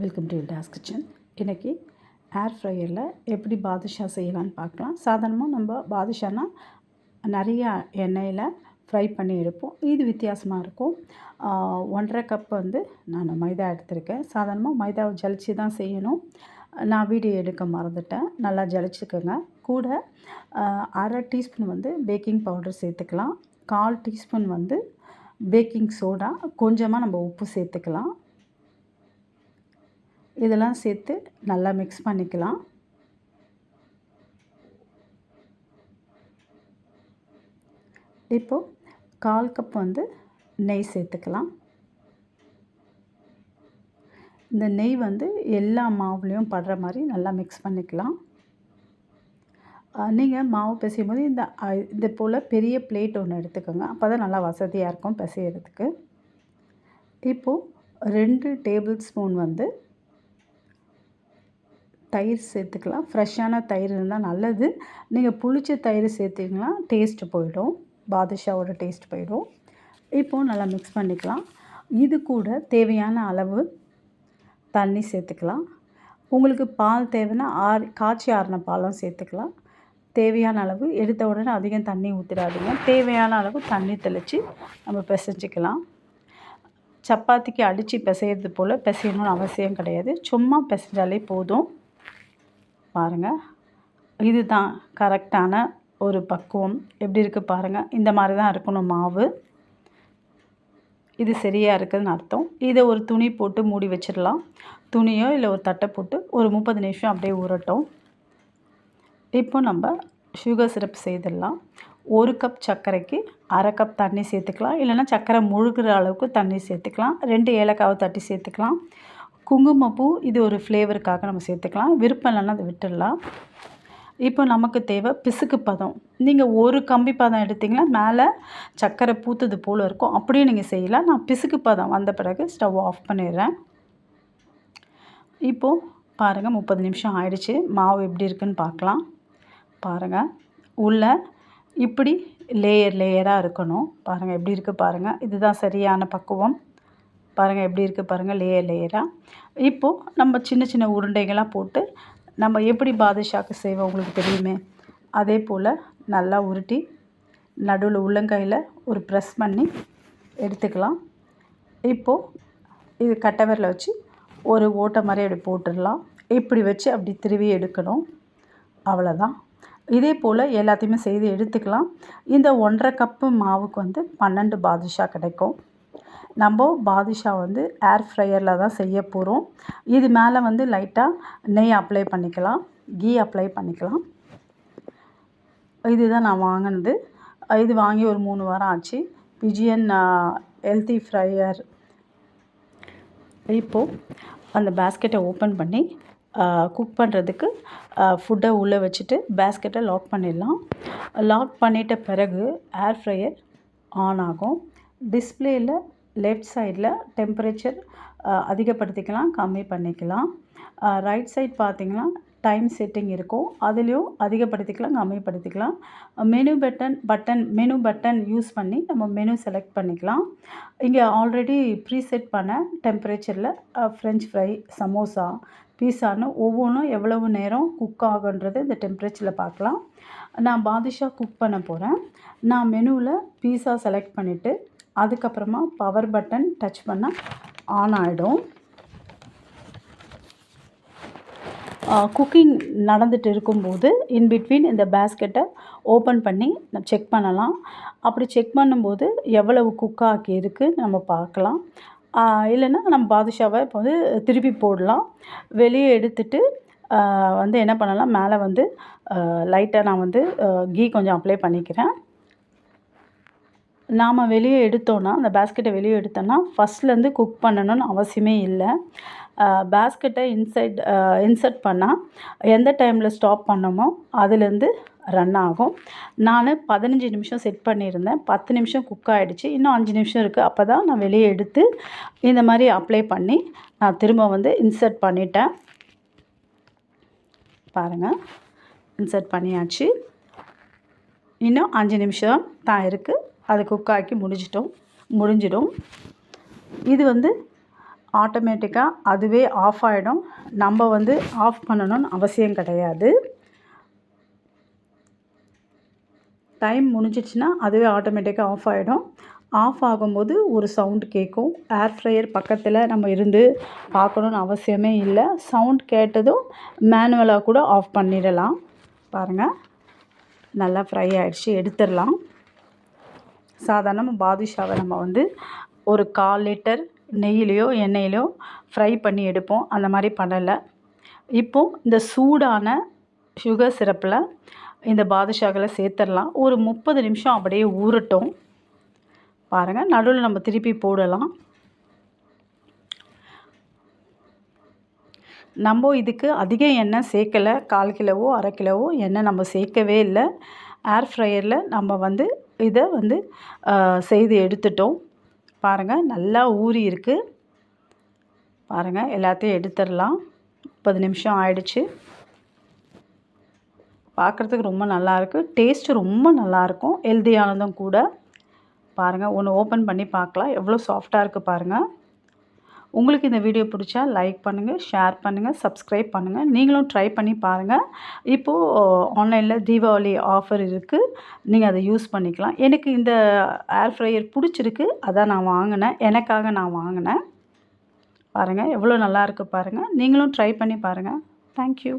Welcome to toss kitchen. இன்றைக்கி ஏர் ஃப்ரையரில் எப்படி பாதுஷா செய்யலான்னு பார்க்கலாம். சாதாரணமாக நம்ம பாதுஷானா நிறையா எண்ணெயில் ஃப்ரை பண்ணி எடுப்போம். இது வித்தியாசமாக இருக்கும். 1.5 கப் நான் மைதா எடுத்திருக்கேன். சாதாரணமாக மைதாவை ஜலிச்சு தான் செய்யணும். நான் வீடியோ எடுக்க மறந்துட்டேன். நல்லா ஜலிச்சுக்கோங்க. கூட 1/2 டீஸ்பூன் பேக்கிங் பவுடர் சேர்த்துக்கலாம். 1/4 டீஸ்பூன் பேக்கிங் சோடா, கொஞ்சமாக நம்ம உப்பு சேர்த்துக்கலாம். இதெல்லாம் சேர்த்து நல்லா மிக்ஸ் பண்ணிக்கலாம். இப்போது 1/4 கப் நெய் சேர்த்துக்கலாம். இந்த நெய் எல்லா மாவுலேயும் படுற மாதிரி நல்லா மிக்ஸ் பண்ணிக்கலாம். நீங்கள் மாவு பிசையும் போது இது போல் பெரிய பிளேட் ஒன்று எடுத்துக்கோங்க. அப்போ தான் நல்லா வசதியாக இருக்கும் பிசைகிறதுக்கு. இப்போது 2 டேபிள் ஸ்பூன் தயிர் சேர்த்துக்கலாம். ஃப்ரெஷ்ஷான தயிர் இருந்தால் நல்லது. நீங்கள் புளிச்ச தயிர் சேர்த்திங்கன்னா டேஸ்ட்டு போயிடும், பாதுஷாவோட டேஸ்ட் போயிடும். இப்போது நல்லா மிக்ஸ் பண்ணிக்கலாம். இது கூட தேவையான அளவு தண்ணி சேர்த்துக்கலாம். உங்களுக்கு பால் தேவைன்னா காய்ச்சி ஆறின பாலும் சேர்த்துக்கலாம். தேவையான அளவு, எடுத்த உடனே அதிகம் தண்ணி ஊற்றிடாதீங்க. தேவையான அளவு தண்ணி தெளித்து நம்ம பிசைஞ்சிக்கலாம். சப்பாத்திக்கு அடித்து பிசைகிறது போல் பிசையணும்னு அவசியம் கிடையாது. சும்மா பிசைஞ்சாலே போதும். பாருங்கள், இதுதான் கரெக்டான ஒரு பக்குவம். எப்படி இருக்குது பாருங்கள். இந்த மாதிரி தான் இருக்கணும் மாவு. இது சரியாக இருக்குதுன்னு அர்த்தம். இதை ஒரு துணி போட்டு மூடி வச்சிடலாம். துணியோ இல்லை ஒரு தட்டை போட்டு ஒரு 30 நிமிஷம் அப்படியே ஊறட்டும். இப்போ நம்ம சுகர் சிரப் செய்திடலாம். 1 கப் சர்க்கரைக்கு 1/2 கப் தண்ணி சேர்த்துக்கலாம். இல்லைன்னா சர்க்கரை முழுகிற அளவுக்கு தண்ணி சேர்த்துக்கலாம். 2 ஏலக்காவை தட்டி சேர்த்துக்கலாம். குங்குமப்பூ, இது ஒரு ஃப்ளேவருக்காக நம்ம சேர்த்துக்கலாம். விருப்பம் இல்லைன்னா அதை விட்டுடலாம். இப்போ நமக்கு தேவை பிசுக்கு பதம். நீங்கள் ஒரு கம்பி பதம் எடுத்திங்கன்னா மேலே சர்க்கரை பூத்தது போல் இருக்கும். அப்படியே நீங்கள் செய்யலாம். நான் பிசுக்கு பதம் வந்த பிறகு ஸ்டவ் ஆஃப் பண்ணிடுறேன். இப்போது பாருங்கள், 30 நிமிஷம் ஆயிடுச்சு. மாவு எப்படி இருக்குன்னு பார்க்கலாம். பாருங்கள், உள்ளே இப்படி லேயராக இருக்கணும். பாருங்கள் எப்படி இருக்குது பாருங்கள். இதுதான் சரியான பக்குவம். பாருங்கள் எப்படி இருக்குது பாருங்கள், லேயராக. இப்போது நம்ம சின்ன சின்ன உருண்டைகளாக போட்டு நம்ம எப்படி பாதுஷாக்கு செய்வோம் உங்களுக்கு தெரியுமே, அதே போல் நல்லா உருட்டி நடுவில் உள்ளங்கையில் ஒரு ப்ரெஸ் பண்ணி எடுத்துக்கலாம். இப்போது இது கட்டை விரல வச்சு ஒரு ஓட்டை மாதிரி அப்படி போட்டுடலாம். இப்படி வச்சு அப்படி திருவி எடுக்கணும். அவ்வளோதான். இதே போல் எல்லாத்தையுமே செய்து எடுத்துக்கலாம். இந்த 1.5 கப்பு மாவுக்கு 12 பாதுஷா கிடைக்கும். நம்ம பாதுஷா ஏர் ஃப்ரையரில் தான் செய்ய போகிறோம். இது மேலே லைட்டாக நெய் அப்ளை பண்ணிக்கலாம், கீ அப்ளை பண்ணிக்கலாம். இதுதான் நான் வாங்கினது. இது வாங்கி ஒரு 3 வாரம் ஆச்சு. Pigeon healthy fryer. இப்போது அந்த பேஸ்கெட்டை ஓப்பன் பண்ணி குக் பண்ணுறதுக்கு ஃபுட்டை உள்ளே வச்சுட்டு பேஸ்கெட்டை லாக் பண்ணிடலாம். லாக் பண்ணிட்ட பிறகு ஏர் ஃப்ரையர் ஆன் ஆகும். டிஸ்பிளேயில் லெஃப்ட் சைடில் டெம்பரேச்சர் அதிகப்படுத்திக்கலாம், கம்மி பண்ணிக்கலாம். ரைட் சைட் பார்த்திங்கன்னா டைம் செட்டிங் இருக்கும். அதுலேயும் அதிகப்படுத்திக்கலாம், கம்மிப்படுத்திக்கலாம். மெனு பட்டன் யூஸ் பண்ணி நம்ம மெனு செலக்ட் பண்ணிக்கலாம். இங்கே ஆல்ரெடி ப்ரீசெட் பண்ண டெம்பரேச்சரில் ஃப்ரெஞ்ச் ஃப்ரை, சமோசா, பீஸான்னு ஒவ்வொன்றும் எவ்வளவு நேரம் குக் ஆகுன்றது இந்த டெம்பரேச்சரில் பார்க்கலாம். நான் பாதுஷா குக் பண்ண போகிறேன். நான் மெனுவில் பீஸா செலக்ட் பண்ணிவிட்டு அதுக்கப்புறமா பவர் பட்டன் டச் பண்ணால் ஆன் ஆகிடும். குக்கிங் நடந்துட்டு இருக்கும்போது இன்பிட்வீன் இந்த பேஸ்கெட்டை ஓப்பன் பண்ணி நம்ம செக் பண்ணலாம். அப்படி செக் பண்ணும்போது எவ்வளவு குக் ஆகி இருக்குது நம்ம பார்க்கலாம். இல்லைன்னா நம்ம பாதுஷாவை இப்போ திருப்பி போடலாம். வெளியே எடுத்துட்டு என்ன பண்ணலாம், மேலே லைட்டாக நான் கீ கொஞ்சம் அப்ளை பண்ணிக்கிறேன். நாம் வெளியே எடுத்தோன்னா, அந்த பேஸ்கெட்டை வெளியே எடுத்தோன்னா ஃபஸ்ட்லேருந்து குக் பண்ணணும்னு அவசியமே இல்லை. பேஸ்கெட்டை இன்சர்ட் பண்ணால் எந்த டைமில் ஸ்டாப் பண்ணோமோ அதுலேருந்து ரன் ஆகும். நான் 15 நிமிஷம் செட் பண்ணியிருந்தேன். 10 நிமிஷம் குக் ஆகிடுச்சு. இன்னும் 5 நிமிஷம் இருக்குது. அப்போ தான் நான் வெளியே எடுத்து இந்த மாதிரி அப்ளை பண்ணி நான் திரும்ப இன்சர்ட் பண்ணிட்டேன். பாருங்கள், இன்சர்ட் பண்ணியாச்சு. இன்னும் 5 நிமிஷம் தான் இருக்குது. அது குக் ஆக்கி முடிஞ்சிடும். இது ஆட்டோமேட்டிக்காக அதுவே ஆஃப் ஆகிடும். நம்ம வந்து ஆஃப் பண்ணணும்னு அவசியம் கிடையாது. டைம் முடிஞ்சிடுச்சுன்னா அதுவே ஆட்டோமேட்டிக்காக ஆஃப் ஆகிடும். ஆஃப் ஆகும்போது ஒரு சவுண்டு கேட்கும். ஏர் ஃப்ரையர் பக்கத்தில் நம்ம இருந்து பார்க்கணுன்னு அவசியமே இல்லை. சவுண்ட் கேட்டதும் மேனுவலாக கூட ஆஃப் பண்ணிடலாம். பாருங்கள், நல்லா ஃப்ரை ஆகிடுச்சு, எடுத்துடலாம். சாதாரண பாதுஷாவை நம்ம வந்து ஒரு 1/4 லிட்டர் நெய்யிலையோ எண்ணெயிலையோ ஃப்ரை பண்ணி எடுப்போம். அந்த மாதிரி பண்ணலை. இப்போது இந்த சூடான சுகர் சிரப்பில் இந்த பாதுஷாக்களை சேர்த்துடலாம். ஒரு 30 நிமிஷம் அப்படியே ஊறட்டும். பாருங்கள், நடுவில் நம்ம திருப்பி போடலாம். நம்ம இதுக்கு அதிக எண்ணெய் சேர்க்கலை. 1/4 கிலோவோ 1/2 கிலோவோ எண்ணெய் நம்ம சேர்க்கவே இல்லை. ஏர் ஃப்ரையரில் நம்ம வந்து இதை வந்து செய்து எடுத்துட்டோம். பாருங்கள், நல்லா ஊறி இருக்குது. பாருங்கள், எல்லாத்தையும் எடுத்துடலாம். 30 நிமிஷம் ஆயிடுச்சு. பார்க்குறதுக்கு ரொம்ப நல்லாயிருக்கு. டேஸ்ட்டு ரொம்ப நல்லாயிருக்கும். ஹெல்தியானதும் கூட. பாருங்கள், ஒன்று ஓப்பன் பண்ணி பார்க்கலாம். எவ்வளோ சாஃப்டாக இருக்குது பாருங்கள். உங்களுக்கு இந்த வீடியோ பிடிச்சா லைக் பண்ணுங்கள், ஷேர் பண்ணுங்கள், சப்ஸ்கிரைப் பண்ணுங்கள். நீங்களும் ட்ரை பண்ணி பாருங்கள். இப்போது ஆன்லைனில் தீபாவளி ஆஃபர் இருக்குது. நீங்கள் அதை யூஸ் பண்ணிக்கலாம். எனக்கு இந்த ஏர் ஃப்ரையர் பிடிச்சிருக்கு. அதான் நான் வாங்கினேன். எனக்காக நான் வாங்கினேன். பாருங்கள், எவ்வளோ நல்லாயிருக்கு பாருங்கள். நீங்களும் ட்ரை பண்ணி பாருங்கள். தேங்க்யூ.